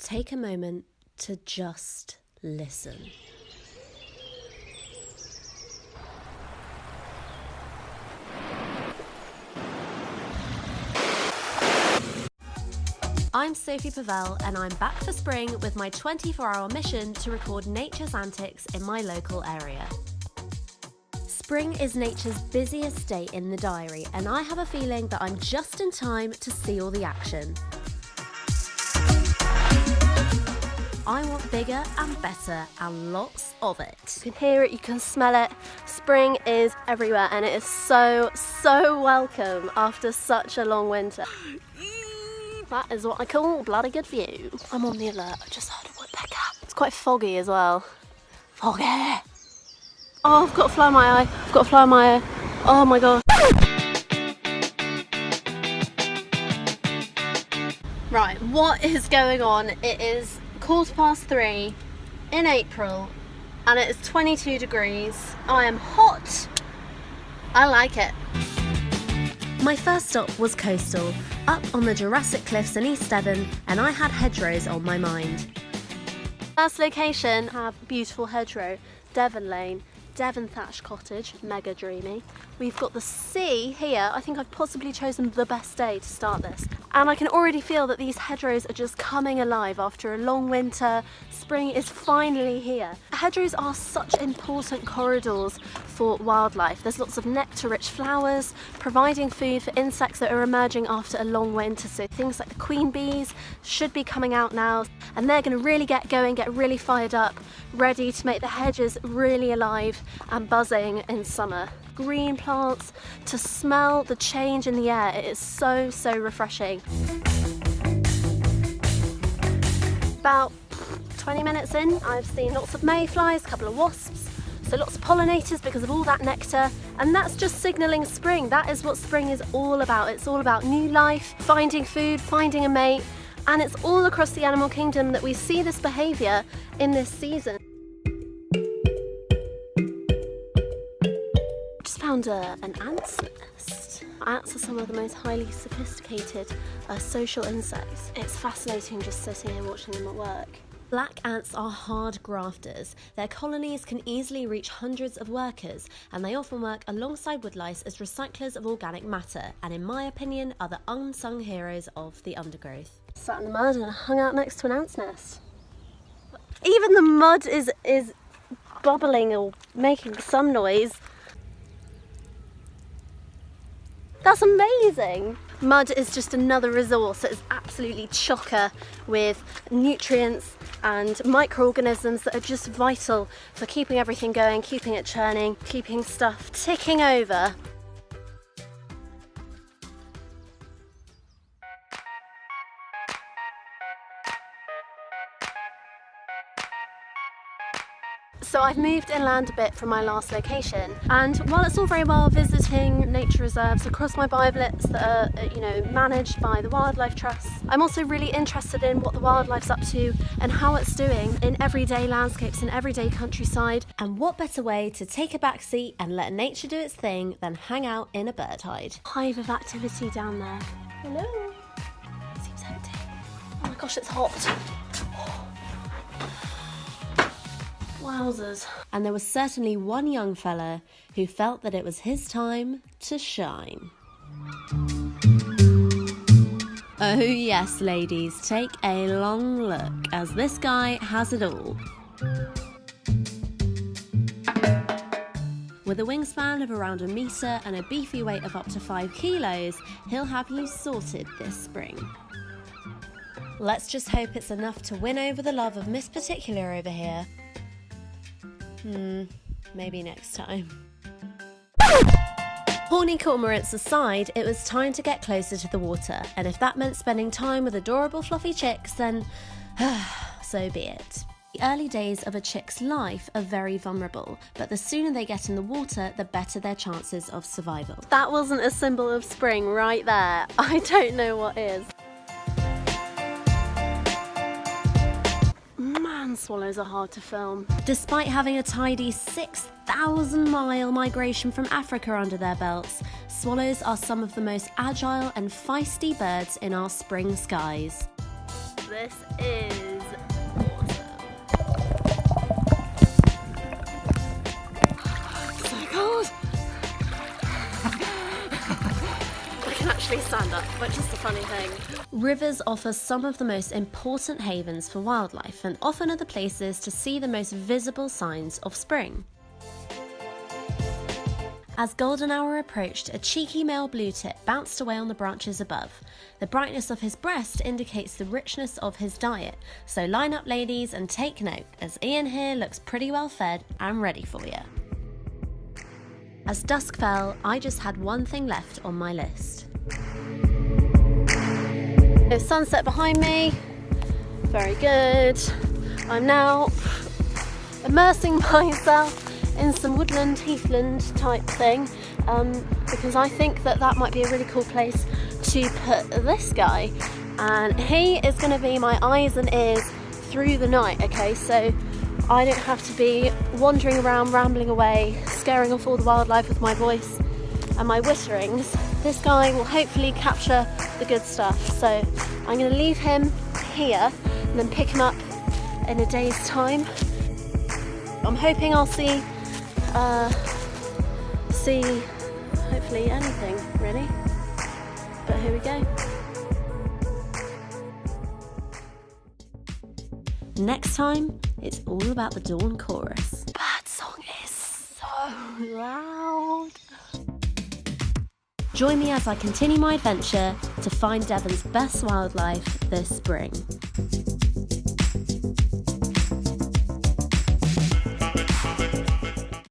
take a moment to just listen. I'm Sophie and I'm back for spring with my 24-hour mission to record nature's antics in my local area. Spring is nature's busiest day in the diary, and I have a feeling that I'm just in time to see all the action. I want bigger and better and lots of it. You can hear it, you can smell it. Spring is everywhere and it is so welcome after such a long winter. That is what I call a bloody good view. I'm on the alert. I just heard a woodpecker. It's quite foggy as well. Foggy! Oh, I've got a fly in my eye. I've got a fly in my eye. Oh my god. Right, what is going on? It is 3:15 in April and it is 22 degrees. I am hot. I like it. My first stop was coastal, up on the Jurassic Cliffs in East Devon, and I had hedgerows on my mind. First location, have beautiful hedgerow, Devon Lane, Devon Thatched Cottage, mega dreamy. We've got the sea here. I think I've possibly chosen the best day to start this. And I can already feel that these hedgerows are just coming alive after a long winter. Spring is finally here. Hedgerows are such important corridors for wildlife. There's lots of nectar-rich flowers, providing food for insects that are emerging after a long winter. So things like the queen bees should be coming out now, and they're going to really get going, get really fired up, ready to make the hedges really alive and buzzing in summer. Green plants, to smell the change in the air, it is so refreshing. About 20 minutes in, I've seen lots of mayflies, a couple of wasps, so lots of pollinators because of all that nectar, and that's just signalling spring. That is what spring is all about. It's all about new life, finding food, finding a mate, and it's all across the animal kingdom that we see this behaviour in this season. Just found an ant's nest. Ants are some of the most highly sophisticated social insects. It's fascinating just sitting here watching them at work. Black ants are hard grafters. Their colonies can easily reach hundreds of workers, and they often work alongside woodlice as recyclers of organic matter, and in my opinion are the unsung heroes of the undergrowth. Sat in the mud and hung out next to an ant's nest. Even the mud is bubbling or making some noise. That's amazing! Mud is just another resource that is absolutely chocker with nutrients and microorganisms that are just vital for keeping everything going, keeping it churning, keeping stuff ticking over. So I've moved inland a bit from my last location, and while it's all very well visiting nature reserves across my Bioblitz that are, managed by the Wildlife Trust, I'm also really interested in what the wildlife's up to and how it's doing in everyday landscapes and everyday countryside. And what better way to take a back seat and let nature do its thing than hang out in a bird hide. Hive of activity down there. Hello. Seems empty. Oh my gosh, it's hot. Wowzers. And there was certainly one young fella who felt that it was his time to shine. Oh yes, ladies, take a long look, as this guy has it all. With a wingspan of around 1 metre and a beefy weight of up to 5 kilos, he'll have you sorted this spring. Let's just hope it's enough to win over the love of Miss Particular over here. Maybe next time. Horny cormorants aside, it was time to get closer to the water, and if that meant spending time with adorable fluffy chicks, then so be it. The early days of a chick's life are very vulnerable, but the sooner they get in the water, the better their chances of survival. That wasn't a symbol of spring right there. I don't know what is. Man, swallows are hard to film. Despite having a tidy 6,000-mile migration from Africa under their belts, swallows are some of the most agile and feisty birds in our spring skies. This is actually stand up, which is the funny thing. Rivers offer some of the most important havens for wildlife and often are the places to see the most visible signs of spring. As golden hour approached, a cheeky male blue tit bounced away on the branches above. The brightness of his breast indicates the richness of his diet, so line up ladies and take note, as Ian here looks pretty well fed and ready for you. As dusk fell, I just had one thing left on my list. There's sunset behind me, very good. I'm now immersing myself in some woodland, heathland type thing, because I think that might be a really cool place to put this guy, and he is going to be my eyes and ears through the night, okay, so I don't have to be wandering around, rambling away, scaring off all the wildlife with my voice and my witterings. This guy will hopefully capture the good stuff, so I'm going to leave him here and then pick him up in a day's time. I'm hoping I'll see hopefully anything really, but here we go. Next time it's all about the dawn chorus. Bird song is so loud. Join me as I continue my adventure to find Devon's best wildlife this spring.